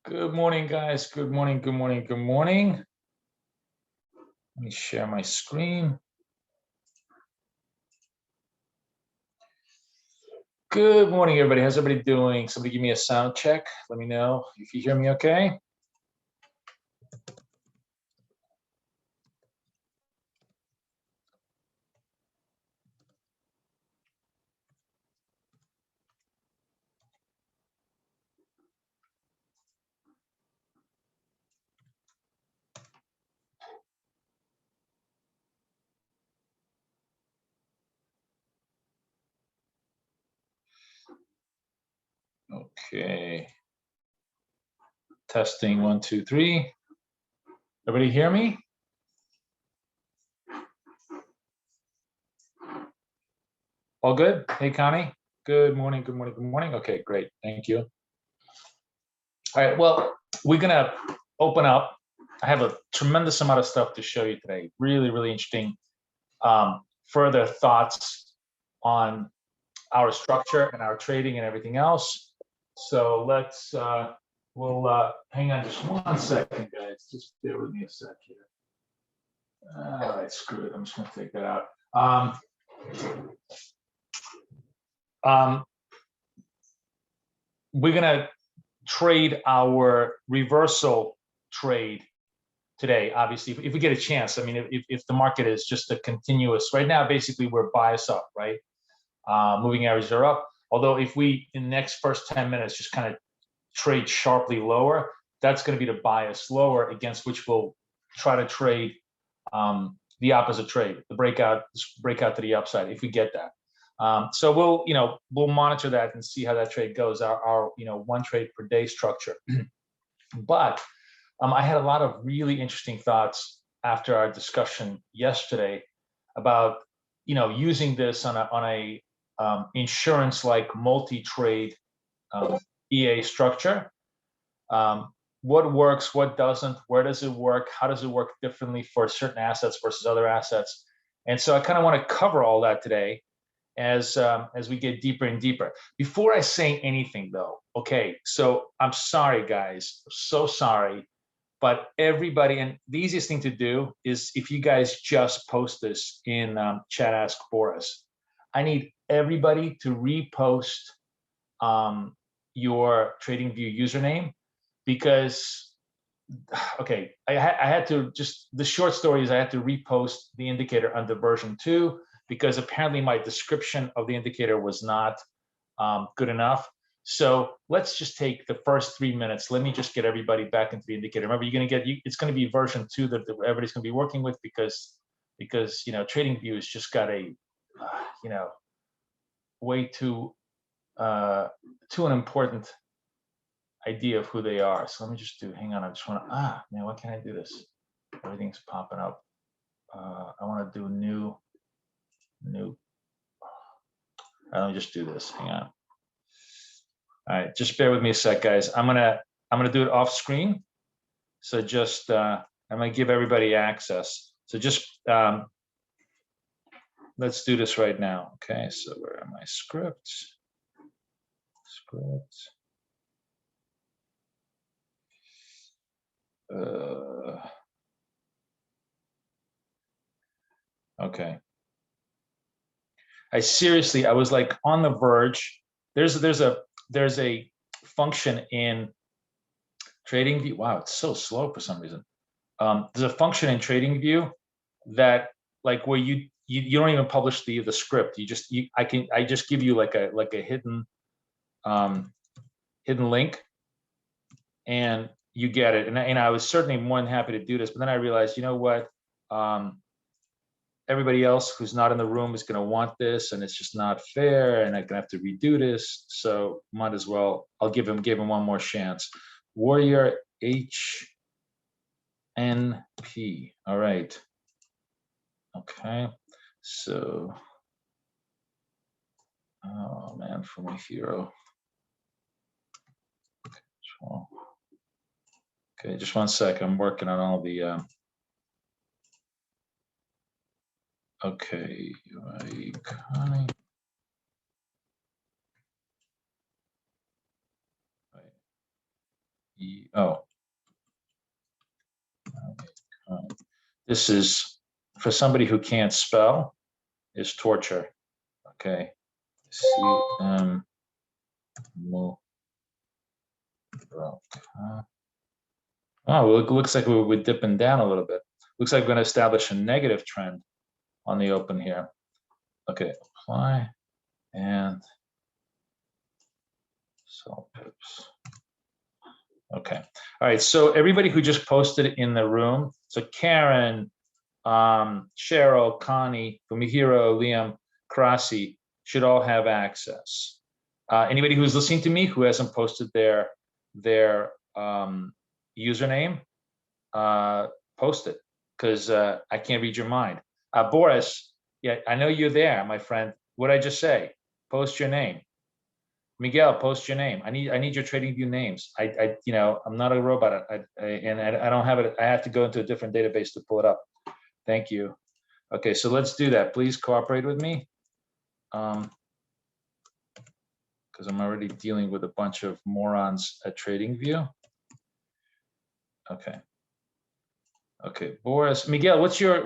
Good morning, guys. Good morning, good morning, good morning. Let me share my screen. Good morning, everybody. How's everybody doing? Somebody give me a sound check. Let me know if you hear me okay. Okay. Testing 1, 2, 3. Everybody hear me? All good? Hey, Connie. Good morning, good morning, good morning. Okay, great. Thank you. All right, well, we're gonna open up. I have a tremendous amount of stuff to show you today. Really, really interesting further thoughts on our structure and our trading and everything else. So let's, we'll hang on just 1 second, guys. Just bear with me a sec here. All right, screw it. I'm just gonna take that out. We're gonna trade our reversal trade today. Obviously, if we get a chance. I mean, if the market is just a continuous, right now, basically we're bias up, right? Moving averages are up. Although if we, in the next first 10 minutes, just kind of trade sharply lower, that's going to be the bias lower against which we'll try to trade the opposite trade, the breakout to the upside if we get that. So we'll monitor that and see how that trade goes. Our one trade per day structure. But I had a lot of really interesting thoughts after our discussion yesterday about using this on a insurance-like multi-trade EA structure. What works, what doesn't, where does it work, how does it work differently for certain assets versus other assets? And so I kind of want to cover all that today as we get deeper and deeper. Before I say anything though, okay, so I'm sorry guys, so sorry, but everybody, and the easiest thing to do is if you guys just post this in chat Ask Boris. I need everybody to repost your TradingView username, because okay, I had to, just the short story is I had to repost the indicator under version 2 because apparently my description of the indicator was not good enough. So let's just take the first 3 minutes. Let me just get everybody back into the indicator. Remember, you're going to get, it's going to be version 2 that everybody's going to be working with, because TradingView has just got a way too an important idea of who they are. So let me just do, hang on, I just want to, man, why can't I do this? Everything's popping up. I want to do new. Let me just do this, hang on. All right, just bear with me a sec, guys. I'm gonna do it off screen. So just, I'm gonna give everybody access. So just, let's do this right now. Okay, so where are my scripts? Okay. I was like on the verge. There's a function in TradingView. Wow, it's so slow for some reason. There's a function in TradingView that, like, where you don't even publish the script. I just give you like a hidden link, and you get it. And I was certainly more than happy to do this, but then I realized, you know what? Everybody else who's not in the room is going to want this, and it's just not fair, and I'm going to have to redo this. So might as well, I'll give him one more chance. Warrior HNP. All right. Okay. So, oh man, for my hero. Okay, just 1 sec. I'm working on all the. Okay, Oh, this is for somebody who can't spell is torture. Okay. CM. Oh, it looks like we're dipping down a little bit. Looks like we're going to establish a negative trend on the open here. Okay, apply and sell pips. Okay, all right. So everybody who just posted in the room, so Karen, Cheryl, Connie, Fumihiro, Liam, Krasi should all have access. Anybody who's listening to me who hasn't posted their username, post it, because I can't read your mind. Boris, yeah, I know you're there, my friend. What did I just say? Post your name. Miguel, post your name. I need your TradingView names. I'm not a robot. I don't have it. I have to go into a different database to pull it up. Thank you. Okay, so let's do that. Please cooperate with me. Because I'm already dealing with a bunch of morons at TradingView. Okay. Okay, Boris, Miguel, what's your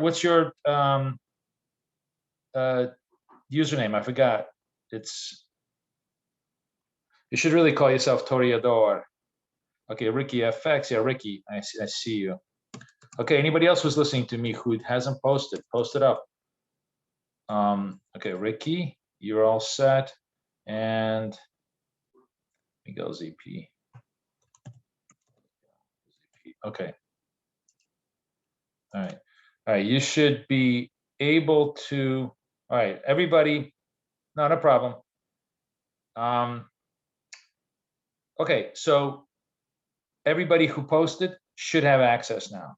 username? I forgot. You should really call yourself Toreador. Okay, Ricky FX. Yeah, Ricky, I see you. Okay, anybody else who's listening to me who hasn't posted, post it up. Okay, Ricky, you're all set. And Miguel ZP. Okay. All right. All right, you should be able to, all right, everybody, not a problem. Okay, so everybody who posted should have access now.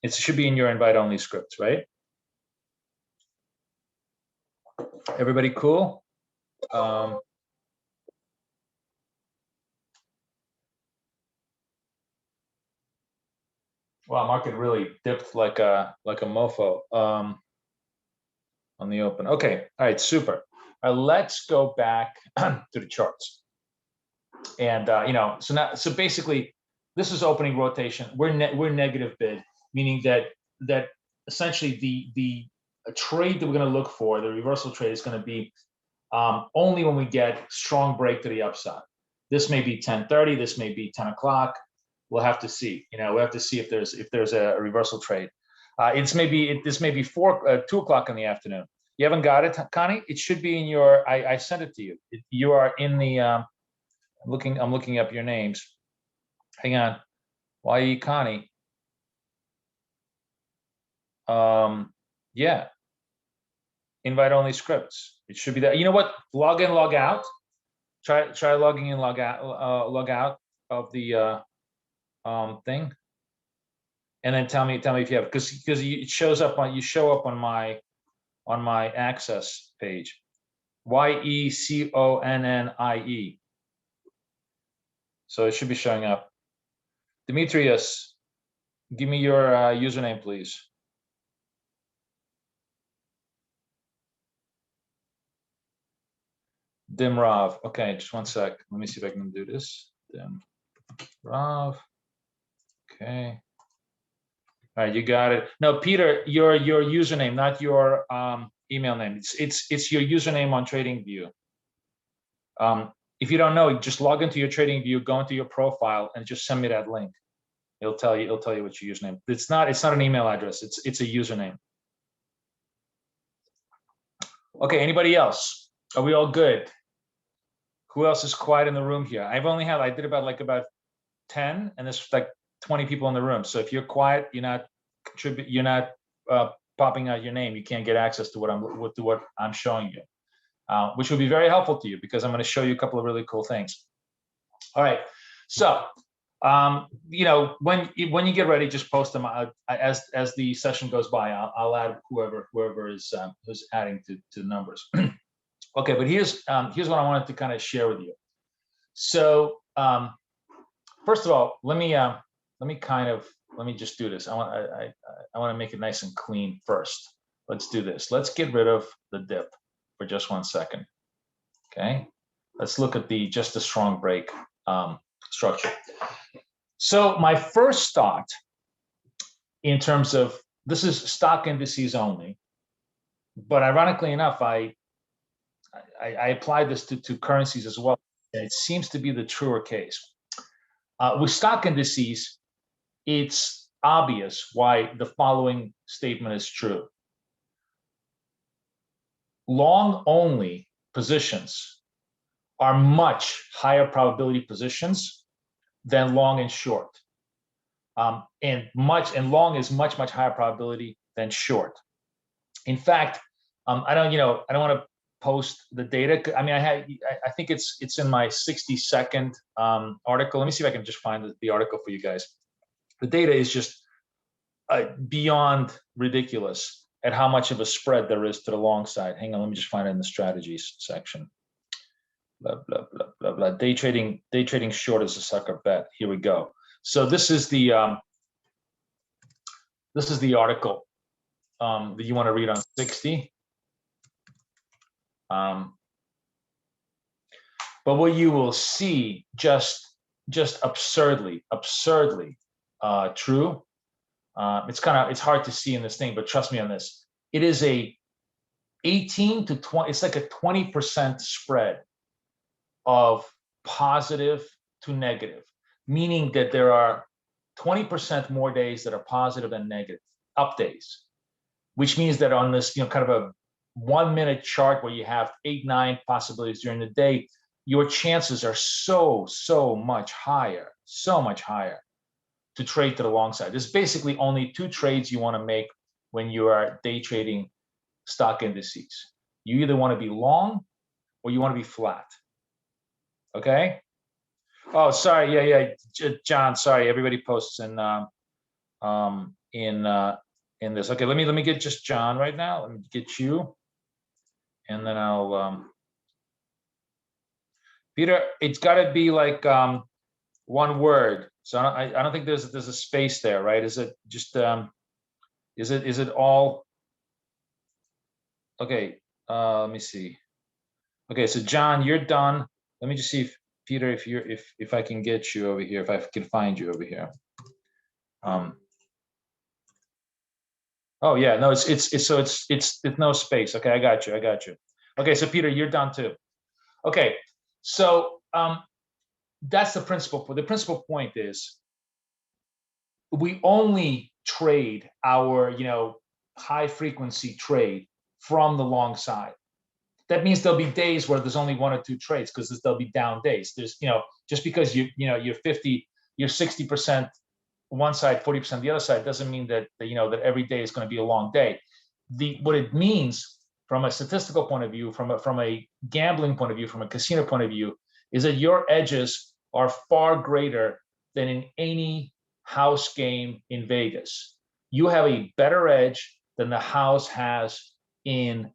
It should be in your invite-only scripts, right? Everybody cool? Wow, market really dipped like a mofo on the open. Okay, all right, super. All right, let's go back to the charts. And so basically, this is opening rotation. We're negative bid, meaning that essentially the trade that we're going to look for, the reversal trade, is going to be only when we get strong break to the upside. This may be 10:30. This may be 10 o'clock. We'll have to see. We'll have to see if there's a reversal trade. This may be 2 o'clock in the afternoon. You haven't got it, Connie? It should be in your. I sent it to you. You are in the. I'm looking up your names. Hang on. YE Connie. Yeah. Invite only scripts. It should be that. You know what? Log in, log out. Try logging in, log out of the thing, and then tell me if you have, because it shows up on, you show up on my access page. YECONNIE. So it should be showing up. Demetrius, give me your username, please. Dimrav. Okay, just one sec. Let me see if I can do this. Dimrav. Okay. All right, you got it. No, Peter, your username, not your email name. It's your username on TradingView. If you don't know, just log into your TradingView, go into your profile, and just send me that link. It'll tell you what your username. It's not an email address. It's a username. Okay. Anybody else? Are we all good? Who else is quiet in the room here? I did about 10, and there's like 20 people in the room. So if you're quiet, you're not popping out your name. You can't get access to what I'm showing you, which will be very helpful to you, because I'm going to show you a couple of really cool things. All right. So, when you get ready, just post them as the session goes by. I'll add whoever is who's adding to the numbers. Okay, but here's what I wanted to kind of share with you. So first of all, let me just do this. I want to make it nice and clean first. Let's do this. Let's get rid of the dip for just 1 second. Okay, let's look at just the strong break structure. So my first thought in terms of this is stock indices only, but ironically enough, I applied this to currencies as well. And it seems to be the truer case. With stock indices, it's obvious why the following statement is true. Long only positions are much higher probability positions than long and short. And long is much higher probability than short. In fact, I don't want to post the data. I mean, I think it's in my 60-second article. Let me see if I can just find the article for you guys. The data is just beyond ridiculous at how much of a spread there is to the long side. Hang on, let me just find it in the strategies section. Blah blah blah blah blah. Day trading short is a sucker bet. Here we go. So this is the article that you want to read on 60. But what you will see, just absurdly true. It's hard to see in this thing, but trust me on this. It is a 18 to 20. It's like a 20% spread of positive to negative, meaning that there are 20% more days that are positive than negative, up days, which means that on this, kind of a 1 minute chart where you have 8, 9 possibilities during the day, your chances are so much higher to trade to the long side. There's basically only 2 trades you want to make when you are day trading stock indices. You either want to be long or you want to be flat. Okay. Oh, sorry. Yeah. John, sorry. Everybody posts in this. Okay. Let me get just John right now. Let me get you, and then I'll Peter. It's got to be like one word. So I don't think there's a space there, right? Is it just is it all? Okay. Let me see. Okay. So John, you're done. Let me just see if Peter, if I can get you over here, if I can find you over here. Oh yeah, no, it's no space. Okay, I got you. Okay, so Peter, you're done too. Okay, so that's the principal. The principal point is we only trade our high frequency trade from the long side. That means there'll be days where there's only 1 or 2 trades because there'll be down days. There's just because you're 60% one side, 40% the other side doesn't mean that that every day is going to be a long day. What it means from a statistical point of view, from a gambling point of view, from a casino point of view, is that your edges are far greater than in any house game in Vegas. You have a better edge than the house has in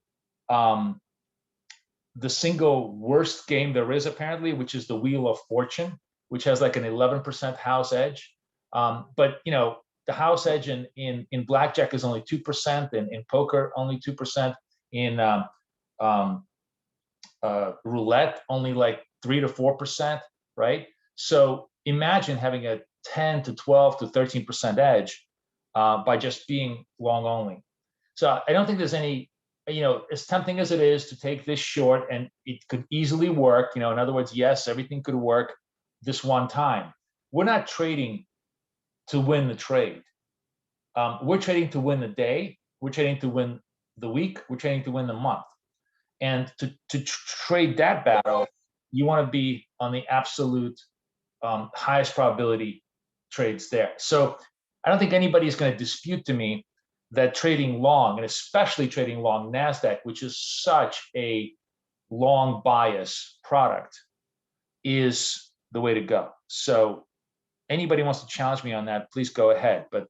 the single worst game there is, apparently, which is the Wheel of Fortune, which has like an 11% house edge. But the house edge in blackjack is only 2%, and in poker only 2%, in roulette only like 3 to 4%, right? So imagine having a 10 to 12 to 13% edge by just being long only. So I don't think there's any, as tempting as it is to take this short, and it could easily work, in other words, yes, everything could work this one time. We're not trading to win the trade. We're trading to win the day. We're trading to win the week. We're trading to win the month. And to trade that battle, you want to be on the absolute highest probability trades there. So I don't think anybody is going to dispute to me that trading long, and especially trading long NASDAQ, which is such a long bias product, is the way to go. So anybody wants to challenge me on that, please go ahead. But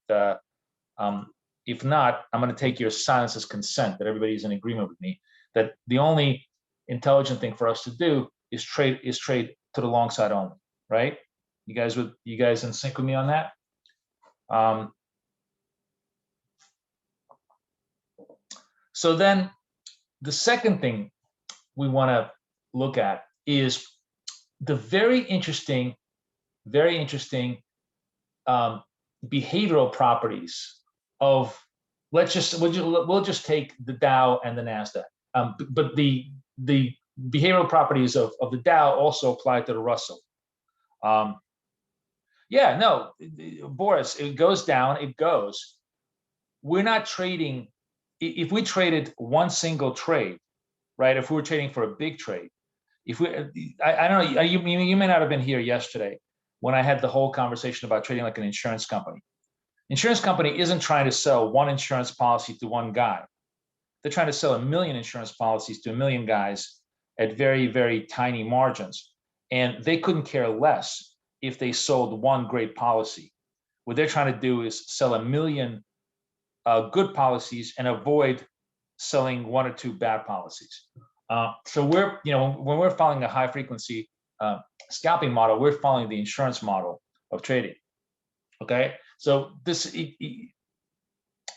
if not, I'm going to take your silence as consent that everybody's in agreement with me that the only intelligent thing for us to do is trade to the long side only, right? You guys in sync with me on that? So then the second thing we want to look at is the very interesting behavioral properties of, we'll just take the Dow and the Nasdaq, but the behavioral properties of the Dow also apply to the Russell. Yeah, no, Boris, it goes down, it goes. We're not trading. If we traded one single trade, right? If we were trading for a big trade, if we, I don't know, you may not have been here yesterday when I had the whole conversation about trading like an insurance company. Insurance company isn't trying to sell one insurance policy to one guy. They're trying to sell 1 million insurance policies to 1 million guys at very, very tiny margins. And they couldn't care less if they sold one great policy. What they're trying to do is sell 1 million good policies and avoid selling 1 or 2 bad policies. So we're, when we're following a high frequency scalping model, we're following the insurance model of trading. Okay, so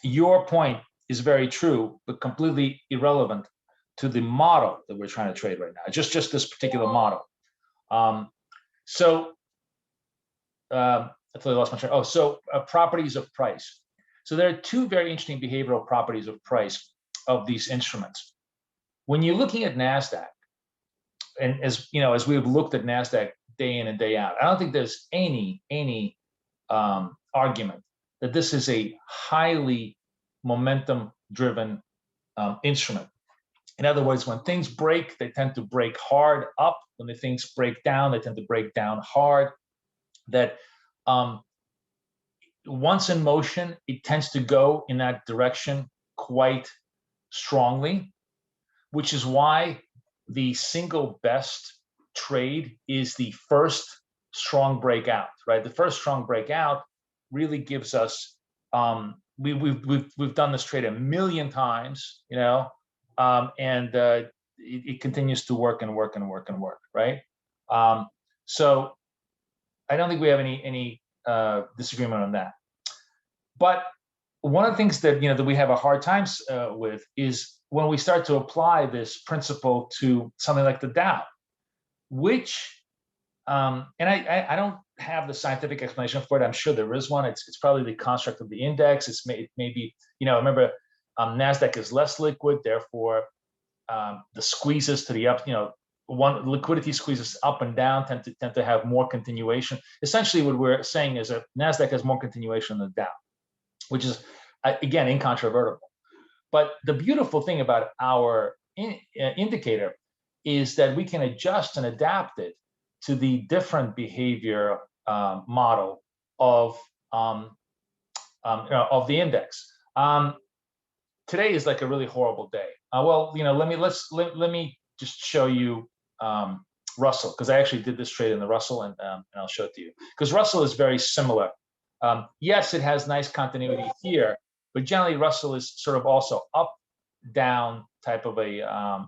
your point is very true, but completely irrelevant to the model that we're trying to trade right now. Just this particular model. I totally lost my train. Oh, so properties of price. So there are 2 very interesting behavioral properties of price of these instruments. When you're looking at NASDAQ, and as we've looked at NASDAQ day in and day out, I don't think there's any argument that this is a highly momentum-driven instrument. In other words, when things break, they tend to break hard up. When the things break down, they tend to break down hard. That once in motion, it tends to go in that direction quite strongly, which is why the single best trade is the first strong breakout, right? The first strong breakout really gives us, we've done this trade 1 million times, and it continues to work and work and work and work, right? So I don't think we have any disagreement on that. But one of the things that that we have a hard time with is when we start to apply this principle to something like the Dow, which and I don't have the scientific explanation for it. I'm sure there is one. It's probably the construct of the index. It may be, remember, NASDAQ is less liquid, therefore the squeezes to the up, one liquidity squeezes up and down tend to have more continuation. Essentially, what we're saying is that NASDAQ has more continuation than the Dow, which is again incontrovertible. But the beautiful thing about our indicator is that we can adjust and adapt it to the different behavior model of the index. Today is like a really horrible day. Well, let me just show you Russell, because I actually did this trade in the Russell, and I'll show it to you. Because Russell is very similar. Yes, it has nice continuity here, but generally Russell is sort of also up, down type of a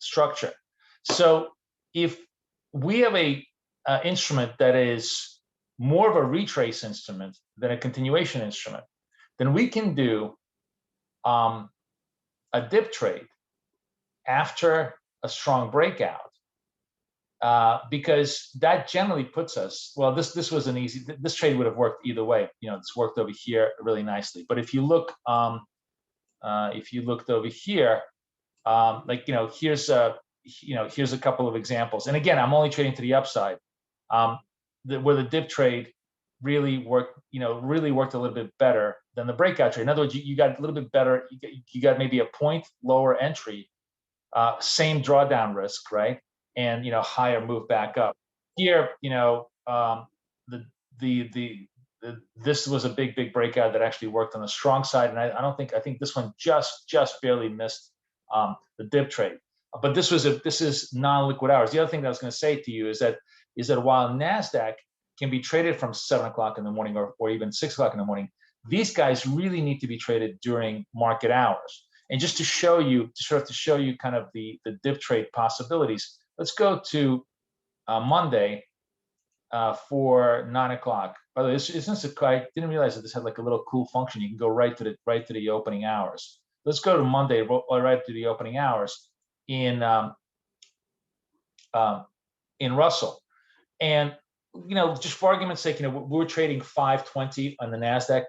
structure. So if we have a instrument that is more of a retrace instrument than a continuation instrument, then we can do a dip trade after a strong breakout, because that generally puts us, well, this was this trade would have worked either way. It's worked over here really nicely. But if you look, if you looked over here, here's a couple of examples. And again, I'm only trading to the upside, where the dip trade really worked, really worked a little bit better than the breakout trade. In other words, you got a little bit better. You got maybe a point lower entry, same drawdown risk, right? And higher move back up. Here, this was a big breakout that actually worked on the strong side, and I think this one just barely missed the dip trade. But this is non-liquid hours. The other thing that I was going to say to you is that while NASDAQ can be traded from 7 o'clock in the morning or even 6 o'clock in the morning, these guys really need to be traded during market hours. And just to show you, kind of the dip trade possibilities, let's go to Monday for 9 o'clock. By the way, I didn't realize that this had like a little cool function. You can go right to the opening hours. Let's go to Monday, right to the opening hours in Russell. And just for argument's sake, we're trading 520 on the Nasdaq,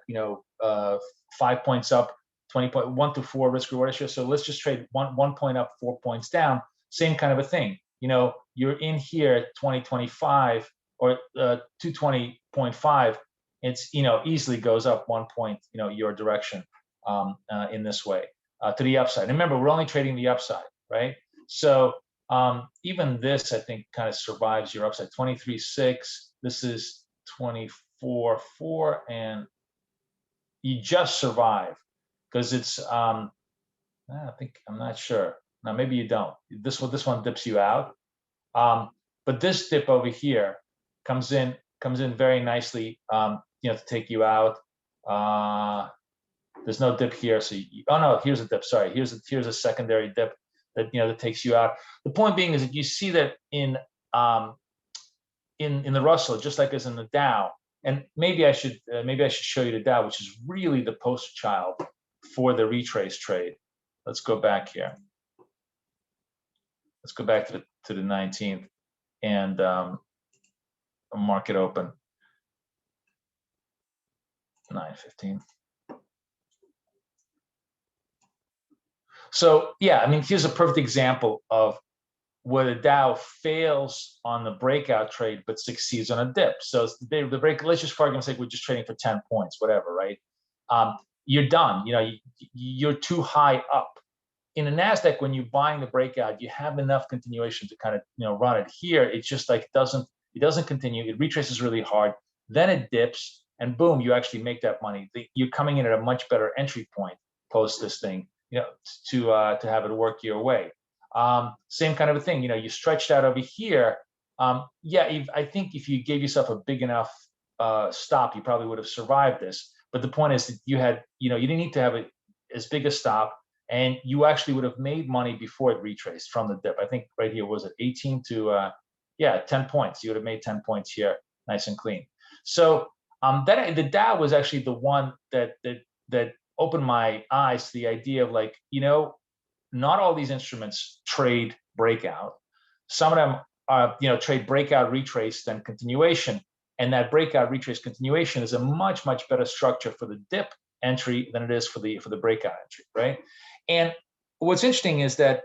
5 points up, 20.1 to 4 risk reward ratio. So let's just trade one point up, 4 points down. Same kind of a thing. You're in here at 2025 or 220.5. It's easily goes up 1 point, your direction in this way to the upside. And remember, we're only trading the upside, right? So even this, I think, kind of survives your upside. 23.6. This is 24.4, and you just survive because it's. I think I'm not sure. Now maybe you don't. This one dips you out, but this dip over here comes in very nicely. To take you out. There's no dip here, so oh no, here's a dip. Sorry, here's a secondary dip that takes you out. The point being is that you see that in the Russell, just like as in the Dow, and maybe I should show you the Dow, which is really the poster child for the retrace trade. Let's go back here. Let's go back to the 19th and market open 9:15. So yeah, I mean, here's a perfect example of where the Dow fails on the breakout trade but succeeds on a dip. So the break. Let's just for argument's sake, we're just trading for 10 points, whatever, right? You're done. You're too high up. In the Nasdaq, when you're buying the breakout, you have enough continuation to kind of run it. Here, it's just like it doesn't continue. It retraces really hard, then it dips, and boom, you actually make that money. You're coming in at a much better entry point post this thing, to have it work your way. Same kind of a thing. You stretched out over here. I think if you gave yourself a big enough stop, you probably would have survived this. But the point is that you didn't need to have as big a stop, and you actually would have made money before it retraced from the dip. I think right here was it 18 to 10 points. You would have made 10 points here, nice and clean. So the Dow was actually the one that opened my eyes to the idea of not all these instruments trade breakout. Some of them trade breakout, retrace, then continuation. And that breakout, retrace, continuation is a much, much better structure for the dip entry than it is for the breakout entry, right? And what's interesting is that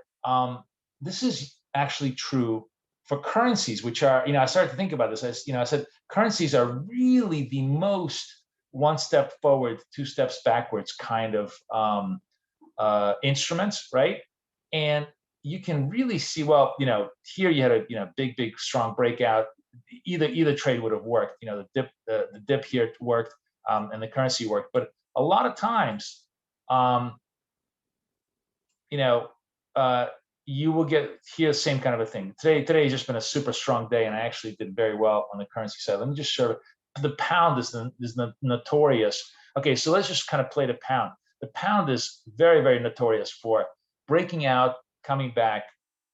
this is actually true for currencies, which are, I started to think about this as, I said, currencies are really the most one step forward, two steps backwards kind of instruments, right? And you can really see, well, here you had a big strong breakout. Either trade would have worked. The dip here worked, and the currency worked. But a lot of times, you will get here the same kind of a thing. Today has just been a super strong day, and I actually did very well on the currency side. Let me just show you. The pound is notorious. Okay, so let's just kind of play the pound. The pound is very, very notorious for breaking out, coming back,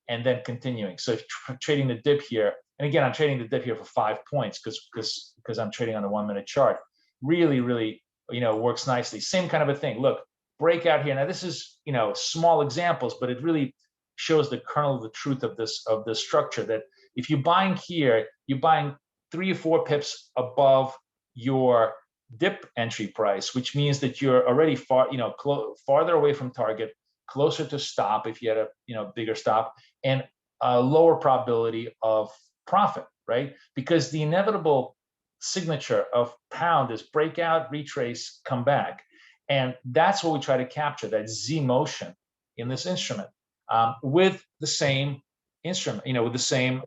and then continuing. So if you're trading the dip here, and again, I'm trading the dip here for 5 points because I'm trading on the 1 minute chart. Really, really, works nicely. Same kind of a thing. Look, breakout here. Now this is, small examples, but it really shows the kernel of the truth of this structure. That if you're buying here, you're buying 3 or 4 pips above your dip entry price, which means that you're already farther away from target, closer to stop if you had a bigger stop, and a lower probability of profit, right? Because the inevitable signature of pound is breakout, retrace, come back. And that's what we try to capture, that Z motion in this instrument, with the same instrument, with the same.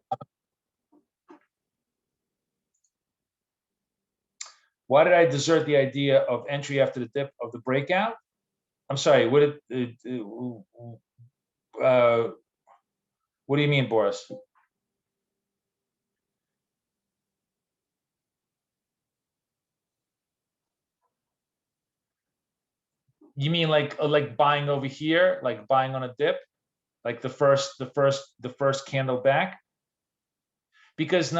Why did I desert the idea of entry after the dip of the breakout? I'm sorry, what do you mean, Boris? You mean like buying over here, like buying on a dip, like the first candle back? Because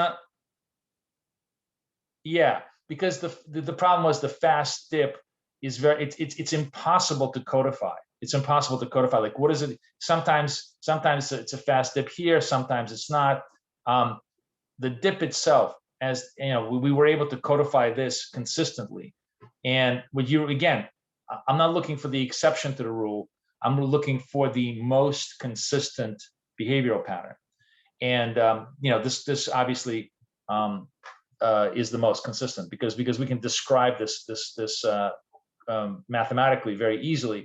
because the problem was the fast dip is it's impossible to codify. It's impossible to codify. Like, what is it? Sometimes it's a fast dip here, sometimes it's not. The dip itself, as you know, we were able to codify this consistently. And with you, again, I'm not looking for the exception to the rule. I'm looking for the most consistent behavioral pattern. And you know, this obviously is the most consistent because we can describe this mathematically very easily,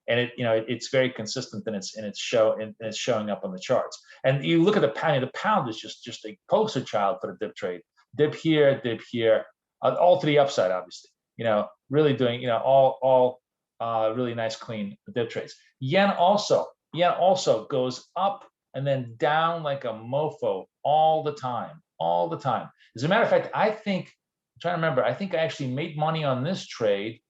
and it's very consistent, and it's showing up on the charts. And you look at the pound. The pound is just a poster child for the dip trade. Dip here, all to the upside, obviously. You know, really doing all really nice clean dip trades. Yen also goes up and then down like a mofo all the time. As a matter of fact, I'm trying to remember. I think I actually made money on this trade.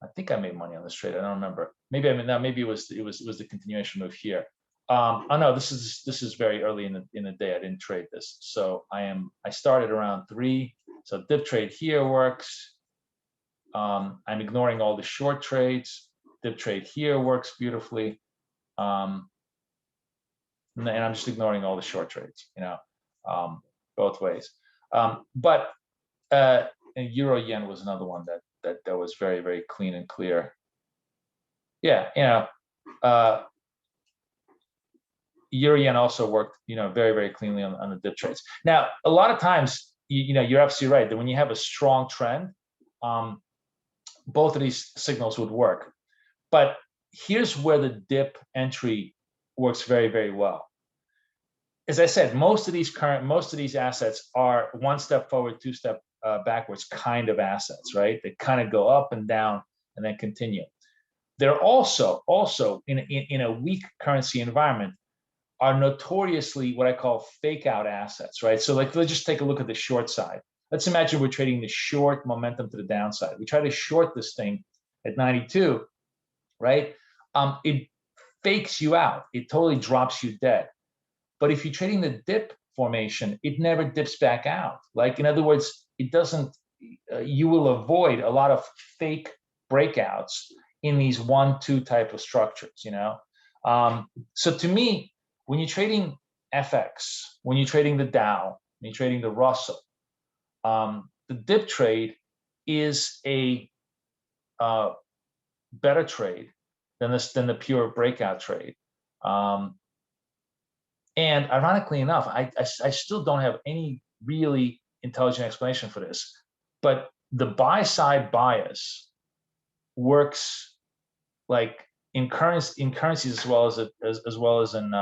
I think I made money on this trade. I don't remember. Maybe maybe it was the continuation move here. Oh no, this is very early in the day. I didn't trade this, so I started around 3. So dip trade here works. I'm ignoring all the short trades. Dip trade here works beautifully, and I'm just ignoring all the short trades. Both ways. But and Euro Yen was another one that was very, very clean and clear. Yeah, Euro Yen also worked, very, very cleanly on the dip trades. Now, a lot of times, you're absolutely right that when you have a strong trend, both of these signals would work. But here's where the dip entry works very, very well. As I said, most of these assets are 1 step forward, 2 step backwards kind of assets, right? They kind of go up and down and then continue. They're also in a weak currency environment are notoriously what I call fake out assets, right? So let's just take a look at the short side. Let's imagine we're trading the short momentum to the downside. We try to short this thing at 92, right? It fakes you out. It totally drops you dead. But if you're trading the dip formation, it never dips back out. Like, in other words, it doesn't, you will avoid a lot of fake breakouts in these 1-2 type of structures, So to me, when you're trading FX, when you're trading the Dow, when you're trading the Russell, the dip trade is a better trade than the pure breakout trade. And ironically enough, I still don't have any really intelligent explanation for this, but the buy side bias works like in currencies as well as in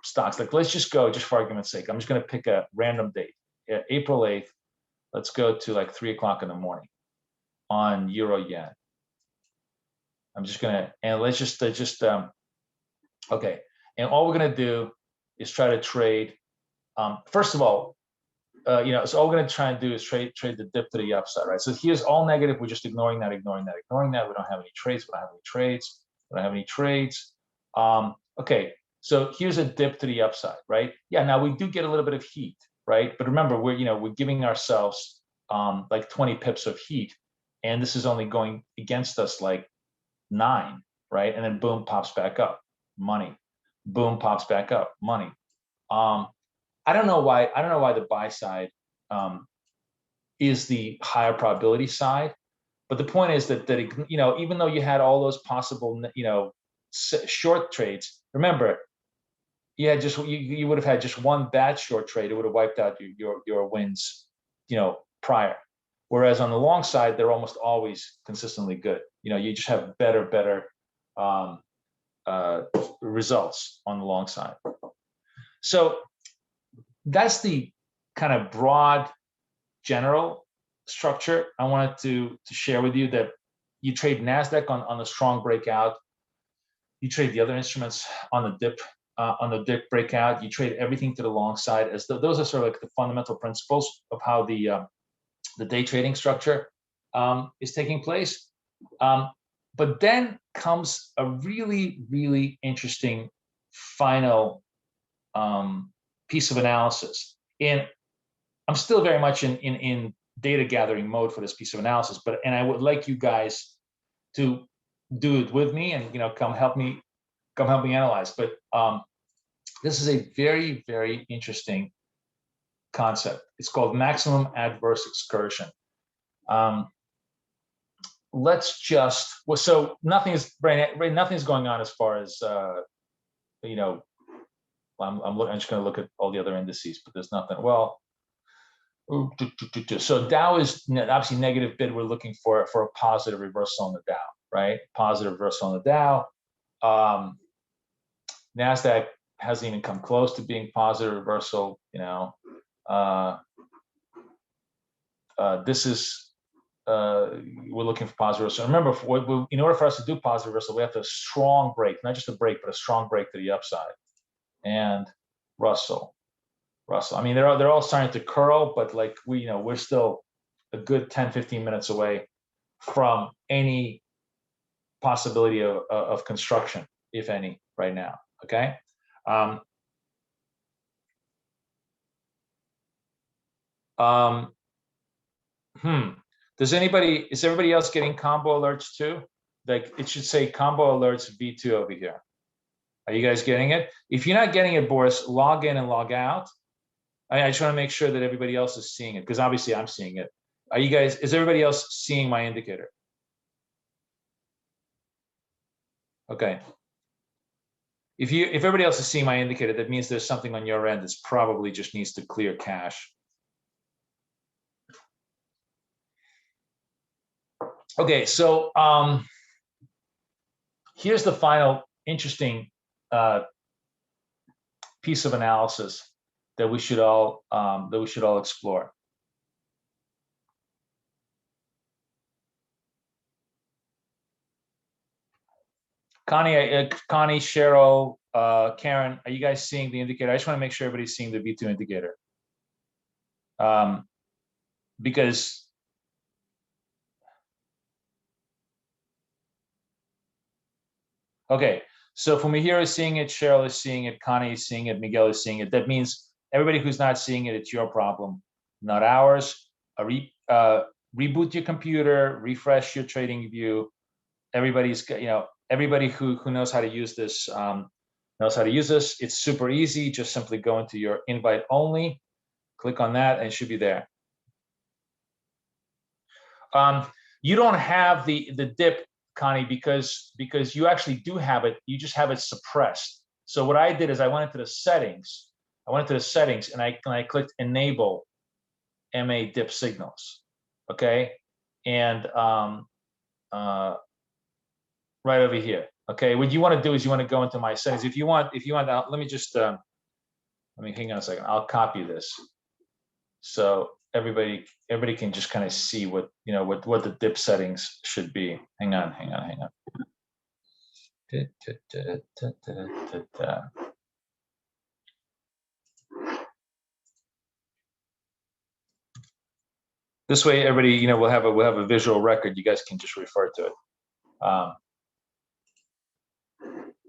stocks. Like, let's just go, just for argument's sake, I'm just going to pick a random date, April 8th. Let's go to like 3 o'clock in the morning on Euro Yen. I'm just gonna, and let's just okay. And all we're going to do is try to trade. First of all, so all we're going to try and do is trade the dip to the upside, right? So here's all negative. We're just ignoring that. We don't have any trades. Okay, so here's a dip to the upside, right? Yeah. Now we do get a little bit of heat, right? But remember, we're giving ourselves like 20 pips of heat, and this is only going against us like 9, right? And then boom, pops back up, money. Boom, pops back up, money. I don't know why the buy side is the higher probability side, but the point is that even though you had all those possible short trades, remember you would have had just one bad short trade. It would have wiped out your wins prior. Whereas on the long side, they're almost always consistently good. You just have better results on the long side. So that's the kind of broad general structure I wanted to share with you, that you trade NASDAQ on a strong breakout. You trade the other instruments on the dip breakout. You trade everything to the long side, as those are sort of like the fundamental principles of how the day trading structure is taking place. But then comes a really, really interesting final piece of analysis. And I'm still very much in data gathering mode for this piece of analysis, and I would like you guys to do it with me and come help me analyze. But this is a very, very interesting concept. It's called maximum adverse excursion. Let's just, well, so nothing's going on as far as, you know, I'm just going to look at all the other indices, but there's nothing. Well, so Dow is obviously negative bid. We're looking for a positive reversal on the Dow, right? Positive reversal on the Dow. NASDAQ hasn't even come close to being positive reversal. You know, this is we're looking for positive reversal. Remember, in order for us to do positive reversal, we have to strong break, not just a break, but a strong break to the upside. And Russell. I mean, they're all starting to curl, but like we're still a good 10, 15 minutes away from any possibility of construction, if any, right now. Okay. Is everybody else getting combo alerts too? Like it should say combo alerts V2 over here. Are you guys getting it? If you're not getting it, Boris, log in and log out. I just want to make sure that everybody else is seeing it, because obviously I'm seeing it. Is everybody else seeing my indicator? Okay. If everybody else is seeing my indicator, that means there's something on your end that's probably just needs to clear cache. Okay, so here's the final interesting piece of analysis that we should all explore. Connie, Cheryl, Karen, are you guys seeing the indicator? I just want to make sure everybody's seeing the V2 indicator. Because okay, so Fumihiro is seeing it, Cheryl is seeing it, Connie is seeing it, Miguel is seeing it. That means everybody who's not seeing it, it's your problem, not ours. Reboot your computer, refresh your trading view. Everybody's, everybody who knows how to use this knows how to use this. It's super easy. Just simply go into your invite only, click on that, and it should be there. You don't have the dip, Connie, because you actually do have it. You just have it suppressed. So what I did is I went into the settings. And I clicked enable MA dip signals. Okay, and right over here. Okay, what you want to do is you want to go into my settings. If you want, let me just hang on a second. I'll copy this so everybody can just kind of see what the dip settings should be. Hang on. This way, everybody, we'll have a visual record. You guys can just refer to it.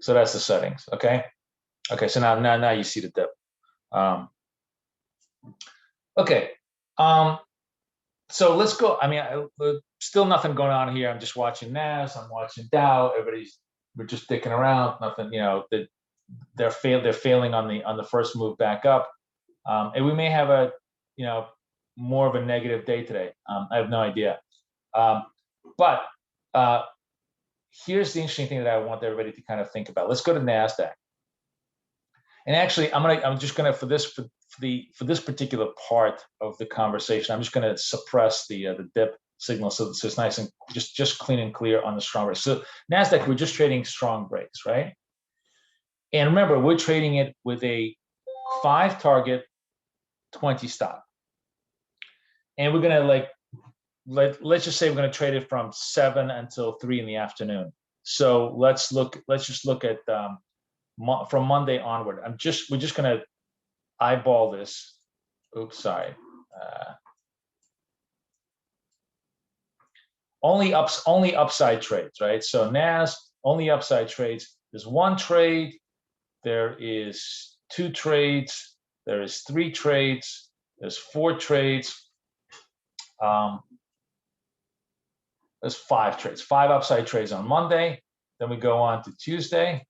So that's the settings. Okay. So now you see the dip. Okay. So let's go. I mean, still nothing going on here. I'm just watching NAS. I'm watching Dow. We're just dicking around. Nothing. They're failing on the first move back up, and we may have a more of a negative day today. I have no idea. But here's the interesting thing that I want everybody to kind of think about. Let's go to NASDAQ. And actually, I'm just gonna for this particular part of the conversation, I'm just gonna suppress the dip signal so it's nice and just clean and clear on the strong breaks. So NASDAQ, we're just trading strong breaks, right? And remember, we're trading it with a 5 target, 20 stop. And we're gonna let's just say we're gonna trade it from 7 until 3 in the afternoon. So let's just look at from Monday onward. We're just gonna eyeball this. Oops, sorry. Only upside trades, right? So NAS, only upside trades. There's 1 trade, there is 2 trades, there is 3 trades, there's 4 trades. There's 5 trades, 5 upside trades on Monday. Then we go on to Tuesday.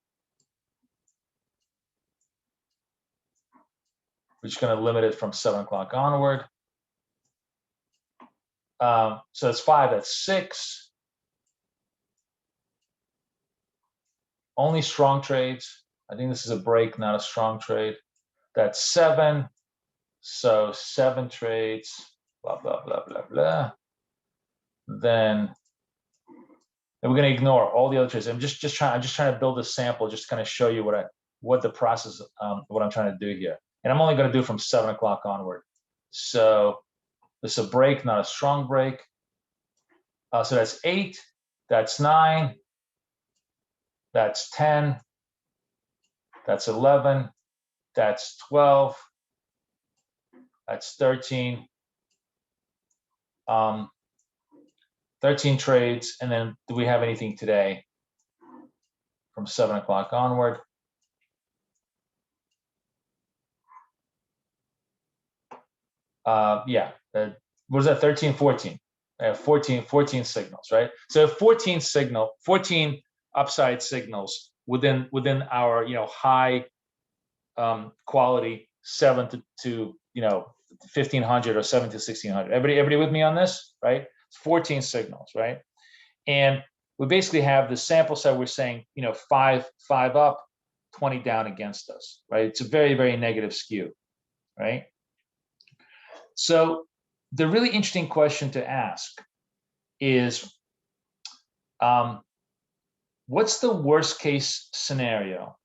We're just going to limit it from 7 o'clock onward. So that's 5, that's 6. Only strong trades. I think this is a break, not a strong trade. That's 7. So 7 trades, blah, blah, blah, blah, blah. Then we're going to ignore all the other trades. I'm just trying to build a sample, just kind of show you what the process, what I'm trying to do here. And I'm only going to do from 7 o'clock onward. So this is a break, not a strong break. So that's 8, that's 9, that's 10, that's 11, that's 12, that's 13. 13 trades. And then do we have anything today from 7 o'clock onward? Yeah, what was that, 13, 14? 14 signals, right? So 14 upside signals within our high quality 7 to 1500 or 7 to 1600. Everybody with me on this, right? 14 signals, right? And we basically have the sample set. We're saying 5 up, 20 down against us, right? It's a very, very negative skew, right? So the really interesting question to ask is, what's the worst case scenario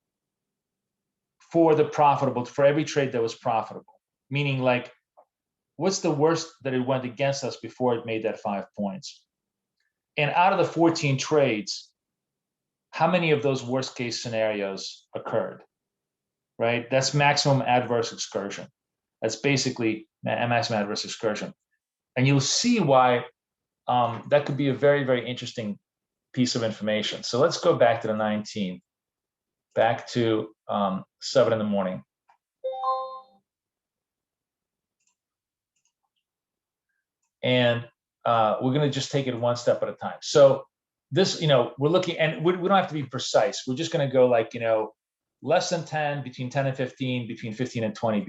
for every trade that was profitable? Meaning, like, what's the worst that it went against us before it made that 5 points? And out of the 14 trades, how many of those worst case scenarios occurred, right? That's maximum adverse excursion. That's basically maximum adverse excursion. And you'll see why that could be a very, very interesting piece of information. So let's go back to the 19th, back to 7 in the morning. And we're going to just take it one step at a time. So this, we're looking, and we don't have to be precise. We're just going to go like, less than 10, between 10 and 15, between 15 and 20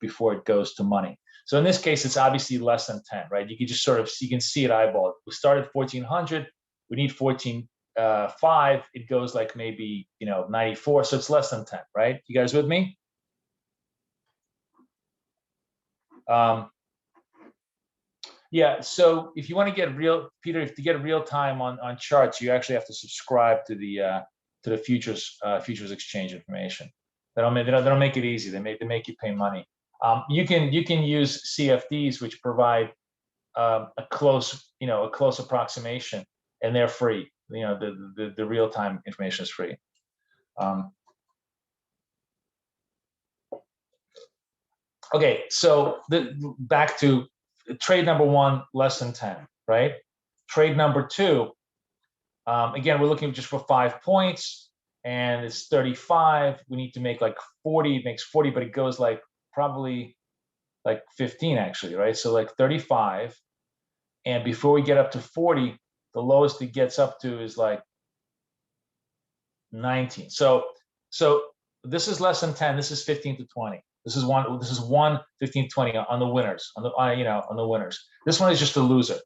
before it goes to money. So in this case, it's obviously less than 10, right? You can just you can see it eyeball. We started 1400, we need 14.5. It goes like maybe, 94. So it's less than 10, right? You guys with me? Yeah, so if you want to get Peter, if to get real time on charts, you actually have to subscribe to the futures exchange information. They don't make it easy. They make you pay money. You can use CFDs, which provide a close approximation, and they're free. The real time information is free. Okay, so back to trade number 1, less than 10, right? Trade number 2, again, we're looking just for 5 points, and it's 35. We need to make like 40. It makes 40, but it goes like probably like 15 actually, right? So like 35, and before we get up to 40, the lowest it gets up to is like 19. So this is less than 10. This is 15 to 20. This is 1, 15, 20 on the winners, on the winners. This one is just a loser,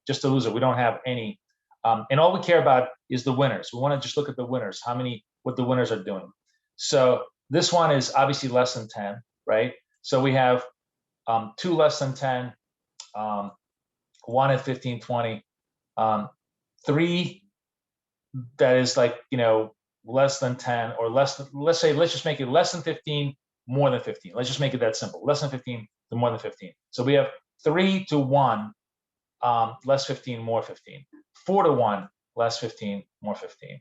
We don't have any, and all we care about is the winners. We want to just look at the winners, what the winners are doing. So this one is obviously less than 10, right? So we have 2 less than 10, 1 at 15, 20, 3 that is like, less than 10 or less than, let's just make it less than 15, more than 15. Let's just make it that simple. Less than 15 to more than 15. So we have 3 to 1, less 15, more 15. 4 to 1, less 15, more 15.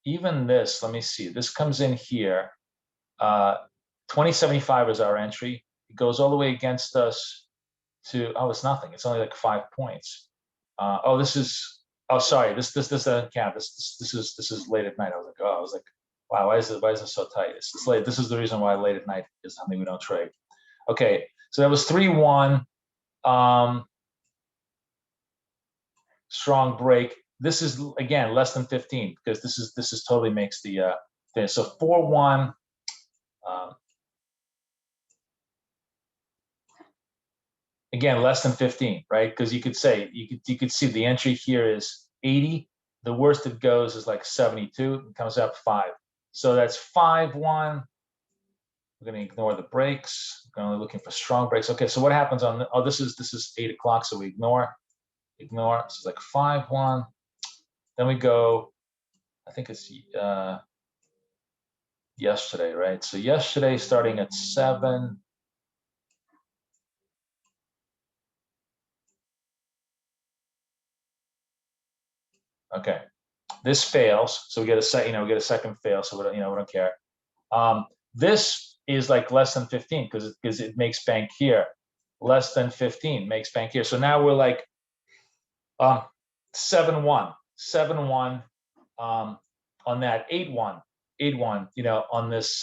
Even this, let me see. This comes in here. 2075 is our entry. It goes all the way against us to, it's nothing. It's only like 5 points. Sorry. This doesn't count. This is late at night. I was like, wow, why is it so tight? It's late. This is the reason why late at night is something we don't trade. Okay, so that was 3-1. Strong break. This is again less than 15 because this is totally makes the thing. So 4-1. again, less than 15, right? Because you could say, you could see the entry here is 80. The worst it goes is like 72. It comes up 5. So that's 5-1. We're going to ignore the breaks. We're only looking for strong breaks. Okay, so what happens on the, oh, this is 8 o'clock, so we ignore. So it's like 5-1. Then we go, I think it's yesterday, right? So yesterday starting at 7. Okay, this fails, so we get a we get a second fail, so we don't care. This is like less than 15 because it makes bank here. Less than 15 makes bank here. So now we're like 7-1, 7-1 on that 8-1, 8-1. On this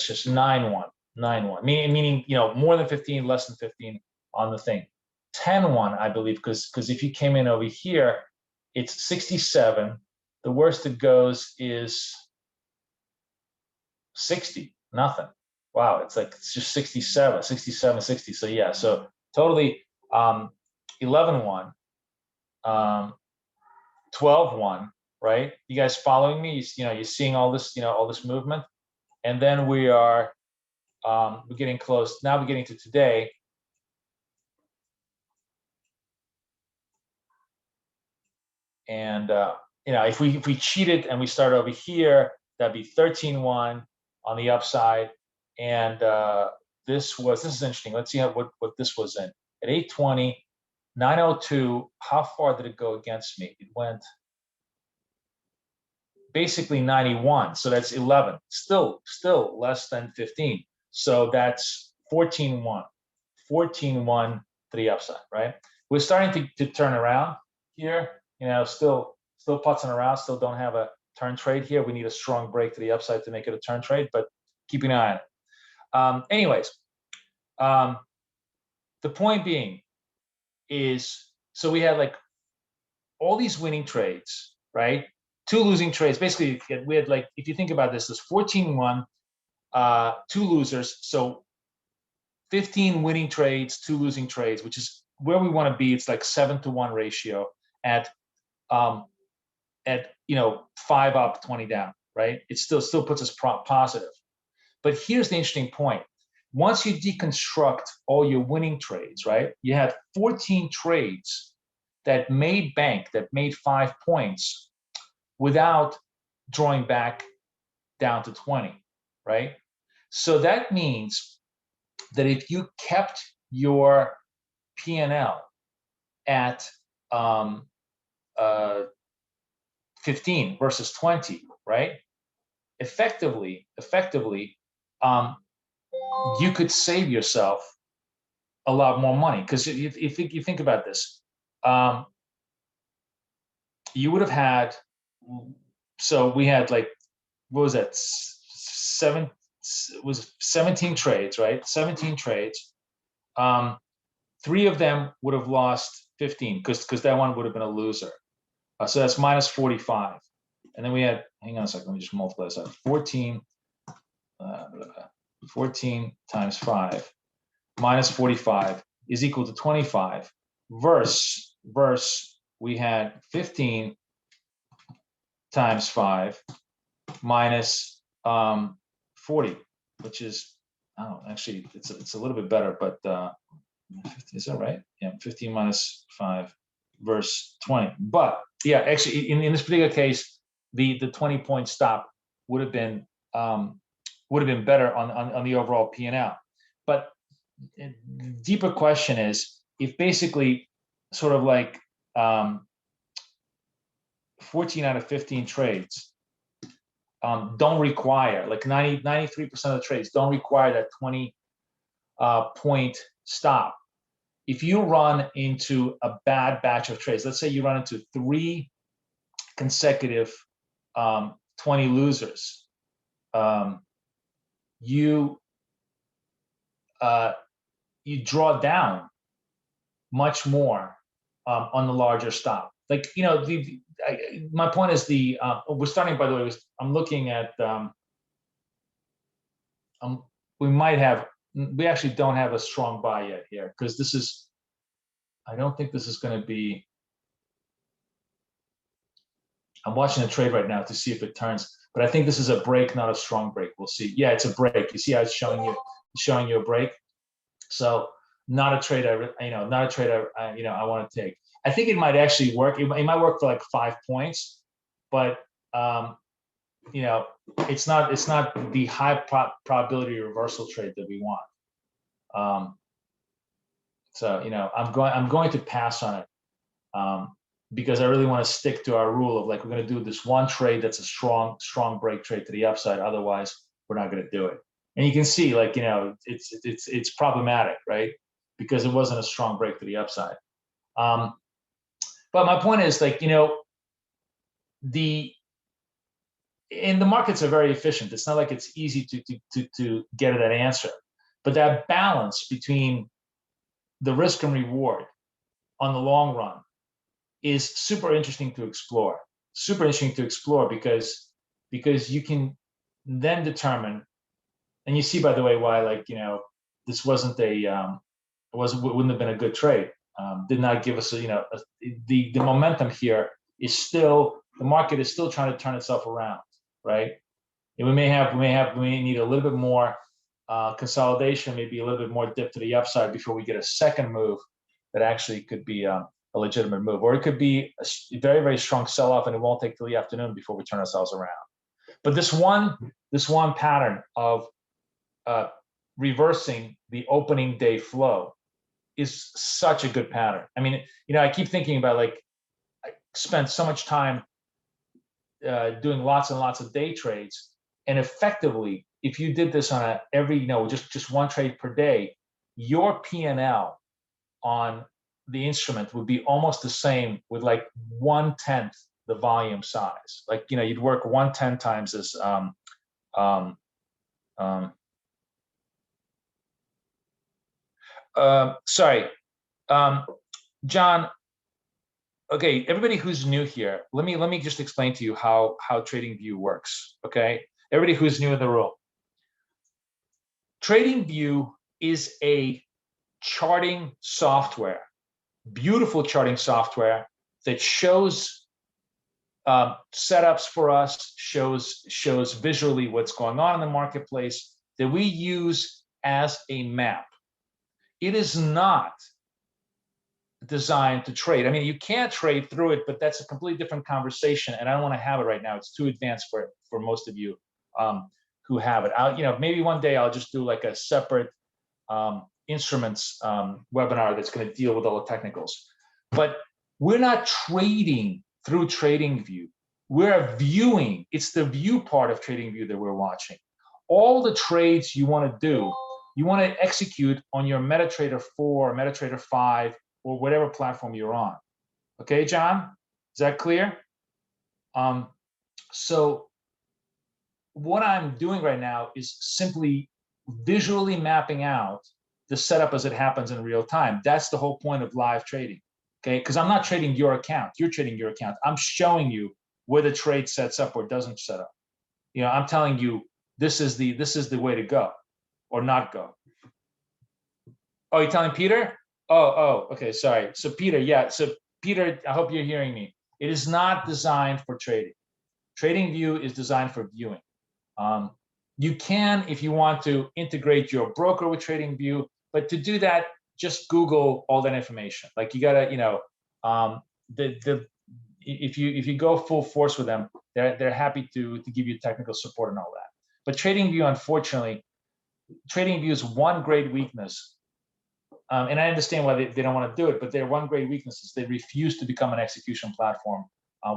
just 9-1, 9-1. Meaning more than 15, less than 15 on the thing. 10-1, I believe, because if you came in over here, it's 67. The worst it goes is 60, nothing. Wow, it's just 67, 67, 60. So yeah, so totally 11-1, 12-1, right? You guys following me? You're seeing all this, all this movement, and then we are we're getting close. Now we're getting to today. And if we cheated and we start over here, that'd be 13-1 on the upside. And this is interesting. Let's see what this was in at 820, 902. How far did it go against me? It went basically 91. So that's 11. Still less than 15. So that's 14-1, 14-1 to the upside, right? We're starting to turn around here. Still putzing around, still don't have a turn trade here. We need a strong break to the upside to make it a turn trade, but keep an eye on it. Anyways, the point being is, so we had like all these winning trades, right? 2 losing trades. Basically, we had like, if you think about this, there's 14-1, 2 losers. So 15 winning trades, 2 losing trades, which is where we want to be. It's like 7-to-1 ratio at 5 up, 20 down, right? It still puts us positive. But here's the interesting point. Once you deconstruct all your winning trades, right? You had 14 trades that made bank, that made 5 points without drawing back down to 20, right? So that means that if you kept your P&L at 15 versus 20, right? Effectively, you could save yourself a lot more money, because if you think about this, you would have had. So we had like, what was that? 17 trades, right? 17 trades. 3 of them would have lost 15 because that one would have been a loser. So that's minus 45. And then we had, hang on a second, let me just multiply this out. 14 times 5 minus 45 is equal to 25. Verse we had 15 times 5 minus 40, which is, actually it's a little bit better, but is that right? Yeah, 15 minus 5 verse 20. But yeah, actually in this particular case, the 20-point stop would have been better on the overall P&L. But the deeper question is, if basically sort of like 14 out of 15 trades don't require, like 93% of the trades don't require that 20 point stop. If you run into a bad batch of trades, let's say you run into 3 consecutive 20 losers, you draw down much more on the larger stop. Like, my point is we're starting, by the way, I'm looking at, we might have we actually don't have a strong buy yet here, because this is, I don't think this is going to be, I'm watching a trade right now to see if it turns, but I think this is a break, not a strong break. We'll see. Yeah, it's a break. You see how it's showing you a break. So not a trade not a trade I want to take. I think it might actually work. It might work for like 5 points, but it's not the high probability reversal trade that we want. So I'm going to pass on it, because I really want to stick to our rule of, like, we're going to do this one trade that's a strong break trade to the upside. Otherwise, we're not going to do it. And you can see, like, it's problematic, right? Because it wasn't a strong break to the upside. But my point is, like, the markets are very efficient. It's not like it's easy to get at that answer, but that balance between the risk and reward on the long run is super interesting to explore. Super interesting to explore because you can then determine, and you see, by the way, why, like, this wasn't wouldn't have been a good trade. Did not give us the momentum here is still, the market is still trying to turn itself around, right? And we may need a little bit more consolidation, maybe a little bit more dip to the upside before we get a second move that actually could be a legitimate move, or it could be a very, very strong sell-off, and it won't take till the afternoon before we turn ourselves around. But this one pattern of reversing the opening day flow is such a good pattern. I mean, I keep thinking about, like, I spent so much time doing lots and lots of day trades, and effectively, if you did this on just one trade per day, your P&L on the instrument would be almost the same, with like 1/10 the volume size. Like, you'd work 1/10 times as sorry, John. Okay, everybody who's new here, let me just explain to you how TradingView works. Okay, everybody who's new in the room, TradingView is a charting software, beautiful charting software that shows setups for us, shows visually what's going on in the marketplace, that we use as a map. It is not designed to trade. I mean, you can't trade through it, but that's a completely different conversation, and I don't want to have it right now. It's too advanced for most of you who have it. Maybe one day I'll just do like a separate instruments webinar that's going to deal with all the technicals. But we're not trading through TradingView. We're viewing. It's the view part of TradingView that we're watching. All the trades you want to do, you want to execute on your MetaTrader 4, MetaTrader 5, or whatever platform you're on. Okay, John? Is that clear? So what I'm doing right now is simply visually mapping out the setup as it happens in real time. That's the whole point of live trading, okay? Because I'm not trading your account. You're trading your account. I'm showing you where the trade sets up or doesn't set up. I'm telling you, this is the way to go or not go. Oh, you're telling Peter? Oh, okay, sorry. So Peter, yeah. So Peter, I hope you're hearing me. It is not designed for trading. TradingView is designed for viewing. You can, if you want to, integrate your broker with TradingView, but to do that, just Google all that information. Like, you gotta, if you go full force with them, they're happy to give you technical support and all that. But TradingView, unfortunately, TradingView's one great weakness. And I understand why they don't want to do it, but their one great weakness is they refuse to become an execution platform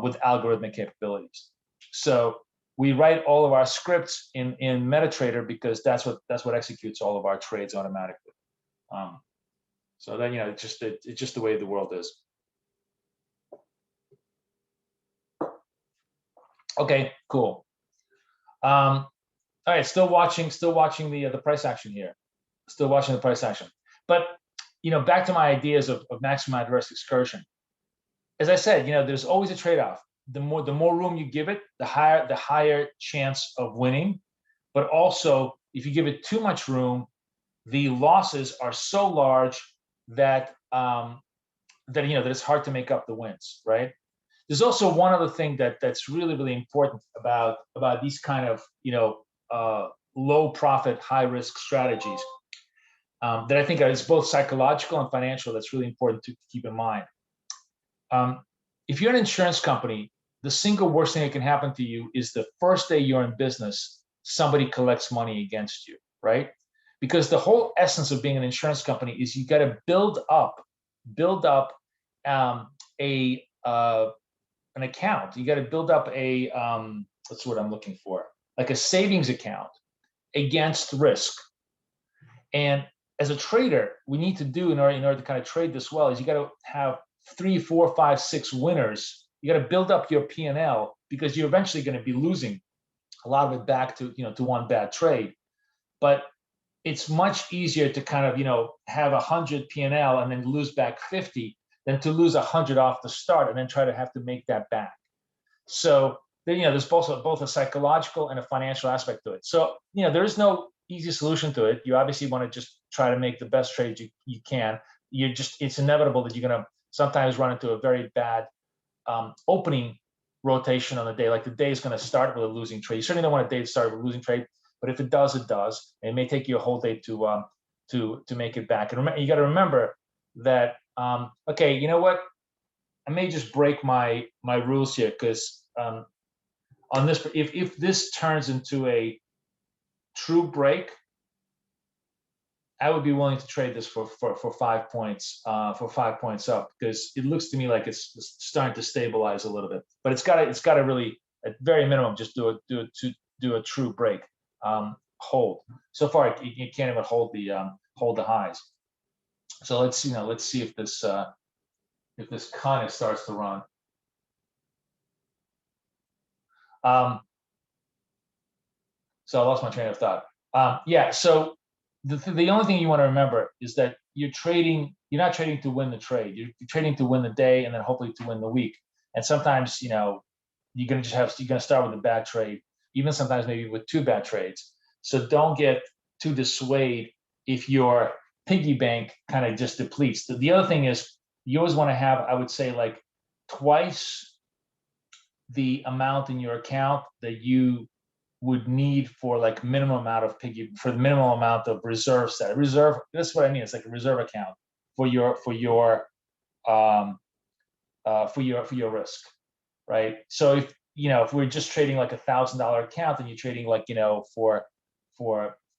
with algorithmic capabilities. So we write all of our scripts in MetaTrader because that's what executes all of our trades automatically. So then, it's just the way the world is. Okay, cool. All right, still watching the price action here. Still watching the price action. But back to my ideas of maximum adverse excursion. As I said, there's always a trade-off. The more room you give it, the higher chance of winning. But also, if you give it too much room, the losses are so large that that it's hard to make up the wins, right? There's also one other thing that's really really important about these kind of low profit, high risk strategies that I think is both psychological and financial. That's really important to keep in mind. If you're an insurance company, the single worst thing that can happen to you is the first day you're in business, somebody collects money against you, right? Because the whole essence of being an insurance company is you got to build up a an account. You got to build up a that's what I'm looking for, like a savings account against risk. And as a trader, we need to do in order to kind of trade this well is you got to have 3, 4, 5, 6 winners. You got to build up your P&L because you're eventually going to be losing a lot of it back to to one bad trade. But it's much easier to kind of have 100 P&L and then lose back 50 than to lose 100 off the start and then try to have to make that back. So there's both a psychological and a financial aspect to it. So there is no easy solution to it. You obviously want to just try to make the best trades you can. It's inevitable that you're going to sometimes run into a very bad opening rotation on the day. Like the day is going to start with a losing trade. You certainly don't want a day to start with a losing trade, but if it does, it does. It may take you a whole day to make it back. And you got to remember that okay, you know what? I may just break my rules here because on this, if this turns into a true break, I would be willing to trade this for 5 points for 5 points up because it looks to me like it's starting to stabilize a little bit. But it's got to really at very minimum just do a true break. Hold. So far, you can't even hold the highs. So let's see if this kind of starts to run. So I lost my train of thought. Yeah. So the only thing you want to remember is that you're not trading to win the trade. You're trading to win the day and then hopefully to win the week. And sometimes you're gonna start with a bad trade, even sometimes maybe with 2 bad trades. So don't get too dissuaded if your piggy bank kind of just depletes. The other thing is you always want to have, I would say, like twice the amount in your account that you would need for like minimum amount of for the minimum amount of reserve set. Reserve, that's what I mean. It's like a reserve account for your risk, right? So if we're just trading like $1,000 account and you're trading like for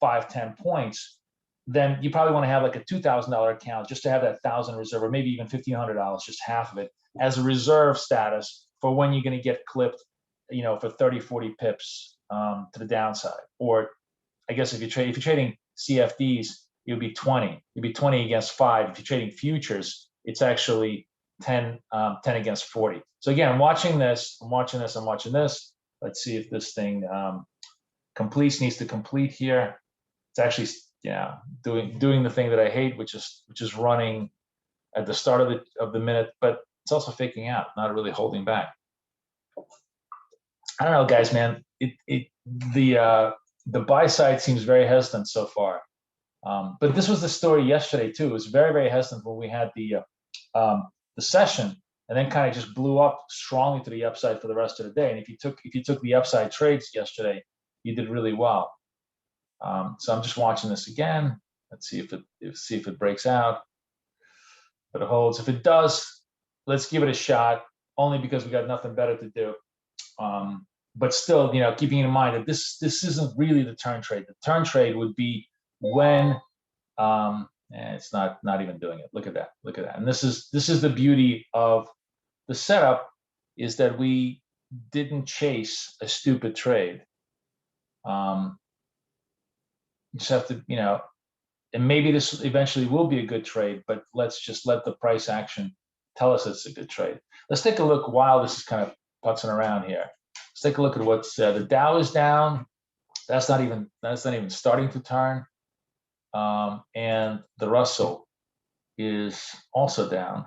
5-10 points, then you probably want to have like a $2,000 account just to have that 1,000 reserve, or maybe even $1,500, just half of it as a reserve status for when you're going to get clipped, for 30-40 pips to the downside. Or I guess if you're trading CFDs, it would be 20. It'd be 20 against 5. If you're trading futures, it's actually 10 against 40. So again, I'm watching this. Let's see if this thing needs to complete here. It's actually doing the thing that I hate, which is running at the start of the minute, but it's also faking out, not really holding back. I don't know, guys, man. The buy side seems very hesitant so far, but this was the story yesterday too. It was very very hesitant when we had the session, and then kind of just blew up strongly to the upside for the rest of the day. And if you took the upside trades yesterday, you did really well. So I'm just watching this again. Let's see if it breaks out. If it holds, if it does, let's give it a shot. Only because we got nothing better to do. But still, keeping in mind that this isn't really the turn trade. The turn trade would be when it's not even doing it. Look at that. And this is the beauty of the setup, is that we didn't chase a stupid trade. You just have to, and maybe this eventually will be a good trade, but let's just let the price action tell us it's a good trade. Let's take a look while this is kind of putzing around here. Let's take a look at what's the Dow is down. That's not even starting to turn, and the Russell is also down,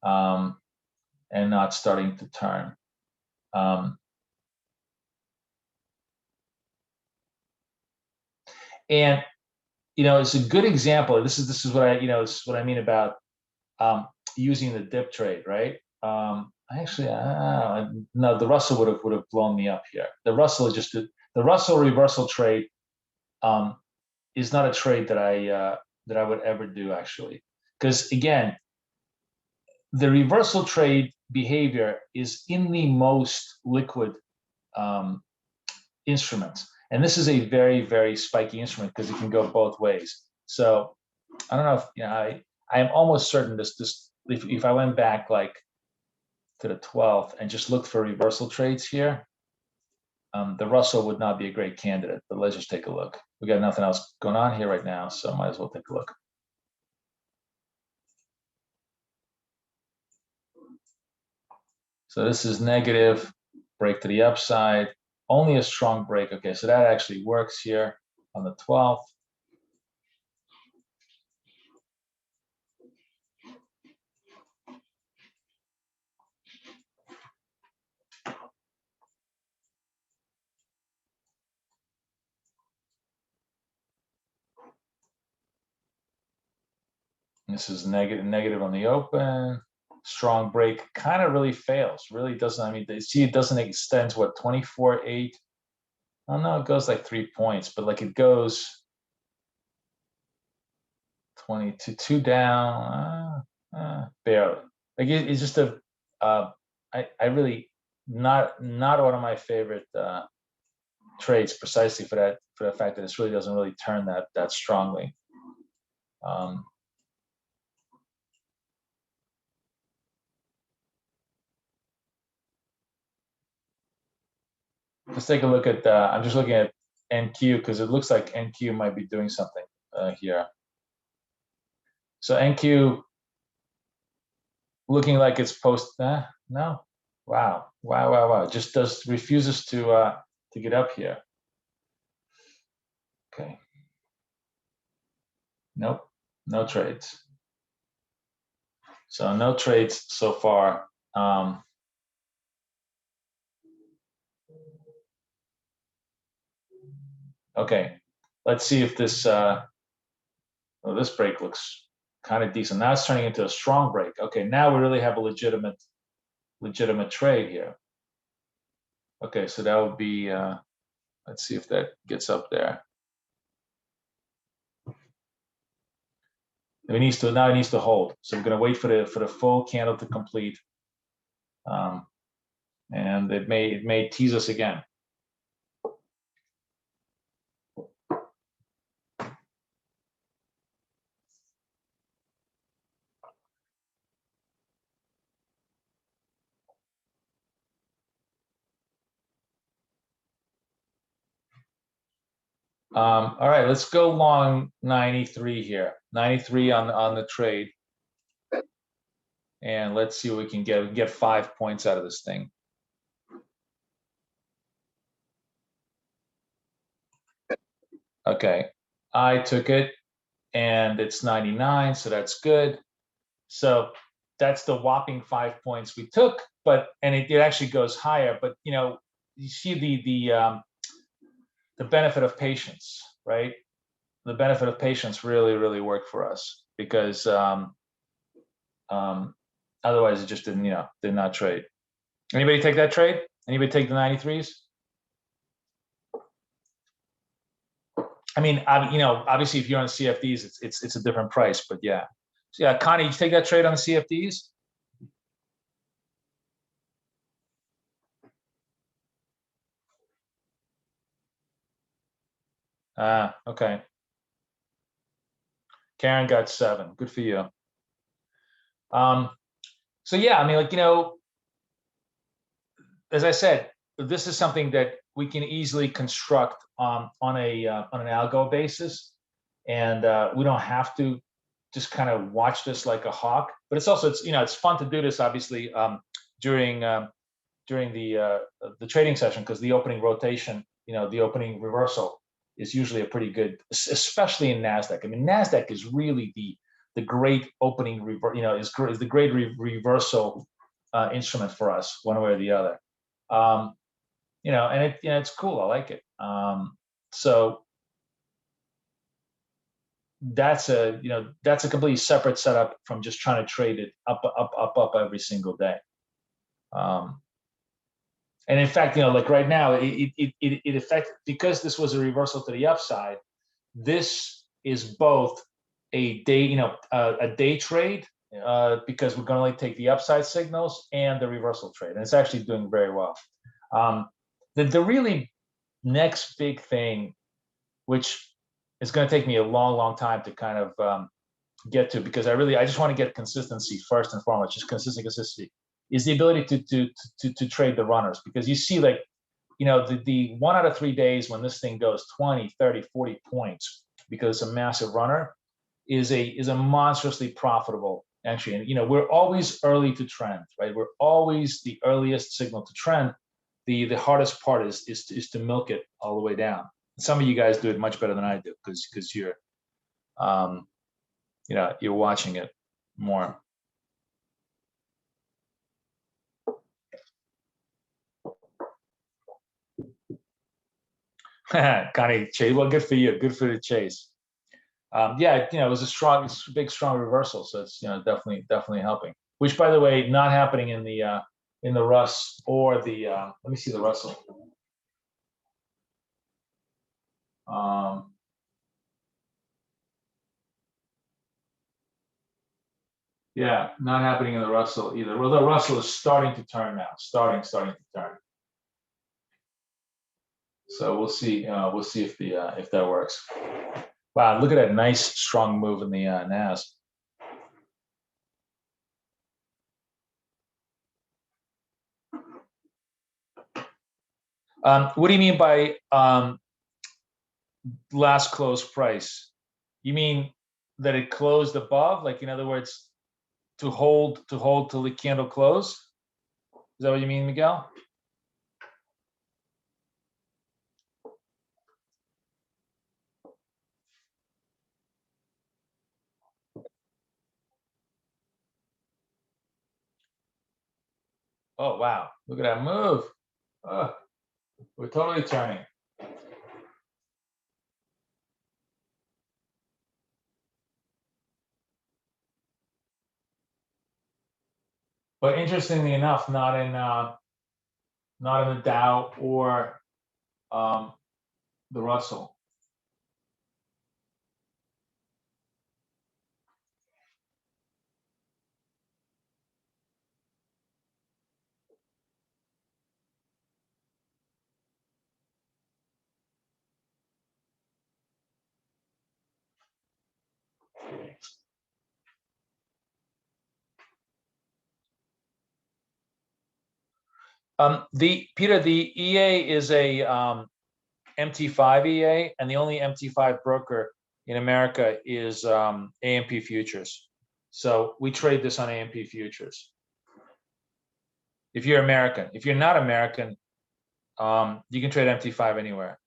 and not starting to turn. And it's a good example. This is what this is what I mean about using the dip trade, right? Actually, no, the Russell would have blown me up here. The Russell the Russell reversal trade is not a trade that I would ever do, actually, because again, the reversal trade behavior is in the most liquid um, instruments, and this is a very, very spiky instrument because it can go both ways. So I don't know if I am almost certain this if I went back like to the 12th and just looked for reversal trades here, the Russell would not be a great candidate. But let's just take a look. We got nothing else going on here right now, so might as well take a look. So this is negative, break to the upside, only a strong break. Okay, so that actually works here on the 12th. This is negative on the open. Strong break kind of really fails. Really doesn't. I mean, see, it doesn't extend to what 24.8. Oh no, it goes like 3 points, but like it goes 22 down, barely. Like it's just a. I really not one of my favorite trades precisely for the fact that this really doesn't really turn that strongly. Let's take a look at. I'm just looking at NQ because it looks like NQ might be doing something here. So NQ looking like it's post. No, wow. Just refuses to get up here. Okay. Nope, no trades. So no trades so far. Okay, let's see if this. This break looks kind of decent. Now it's turning into a strong break. Okay, now we really have a legitimate trade here. Okay, so that would be. Let's see if that gets up there. It needs to hold. So we're going to wait for the full candle to complete, and it may tease us again. All right, let's go long 93 here. 93 on the trade, and let's see what we can get. We can get 5 points out of this thing. Okay, I took it, and it's 99, so that's good. So that's the whopping 5 points we took, and it actually goes higher. But you see the benefit of patience, right? The benefit of patience really worked for us because otherwise it just did not trade. Anybody take that trade? Anybody take the 93s? I mean, obviously, if you're on CFDs, it's a different price, but yeah. So yeah, Connie, you take that trade on the CFDs? Okay. Karen got 7. Good for you. So yeah, I mean, as I said, this is something that we can easily construct on an algo basis, and we don't have to just kind of watch this like a hawk. But it's fun to do this obviously during the trading session because the opening rotation, the opening reversal is usually a pretty good, especially in Nasdaq. I mean, Nasdaq is really the great opening is the great reversal instrument for us, one way or the other. And it's cool. I like it. So that's a that's a completely separate setup from just trying to trade it up every single day. And in fact, like right now, it affects, because this was a reversal to the upside. This is both a day, a day trade, because we're going to only take the upside signals, and the reversal trade, and it's actually doing very well. The really next big thing, which is going to take me a long time to kind of get to, because I just want to get consistency first and foremost, just consistency, is the ability to trade the runners. Because you see, like, the 1 out of 3 days when this thing goes 20, 30, 40 points, because it's a massive runner, is a monstrously profitable entry. And we're always early to trend, right? We're always the earliest signal to trend. The hardest part is to milk it all the way down. Some of you guys do it much better than I do, because you're you're watching it more. Connie, Chase, well, good for you. Good for the Chase. Yeah, it was a big, strong reversal. So it's definitely helping. Which, by the way, not happening in the Russ or the. Let me see the Russell. Yeah, not happening in the Russell either. Well, the Russell is starting to turn now. Starting to turn. So we'll see. We'll see if that works. Wow, look at that nice strong move in the NAS. What do you mean by last close price? You mean that it closed above? Like, in other words, to hold till the candle close? Is that what you mean, Miguel? Oh, wow. Look at that move. Oh, we're totally turning. But interestingly enough, not in the Dow or the Russell. Peter, the EA is a MT5 EA, and the only MT5 broker in America is AMP Futures. So we trade this on AMP Futures. If you're American, if you're not American, you can trade MT5 anywhere.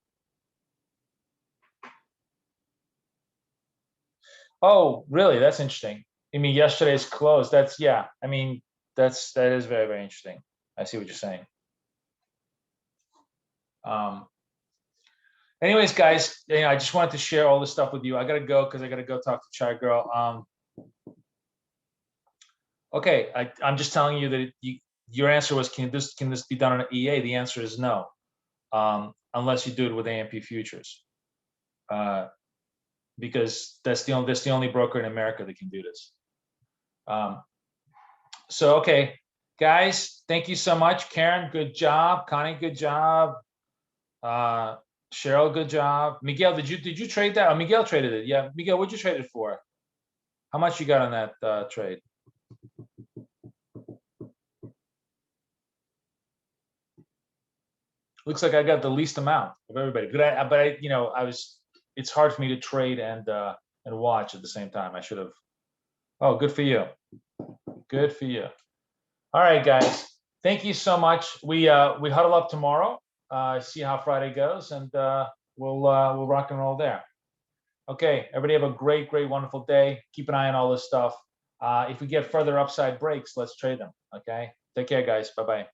Oh, really? That's interesting. I mean, yesterday's close. Yeah. I mean, that is very, very interesting. I see what you're saying. Anyways, guys, I just wanted to share all this stuff with you. I gotta go because I gotta go talk to Chai Girl. Okay, I'm just telling you that your answer was, can this be done on an EA? The answer is no, unless you do it with AMP Futures, because that's the only broker in America that can do this. So okay, guys, thank you so much. Karen, good job. Connie, good job. Cheryl, good job. Miguel, did you trade that? Oh, Miguel traded it. Yeah, Miguel, what'd you trade it for? How much you got on that trade? Looks like I got the least amount of everybody. It's hard for me to trade and watch at the same time. I should have. Oh, good for you. Good for you. All right, guys. Thank you so much. We huddle up tomorrow. See how Friday goes, and we'll rock and roll there. Okay, everybody have a great, wonderful day. Keep an eye on all this stuff. If we get further upside breaks, let's trade them. Okay, take care, guys. Bye-bye.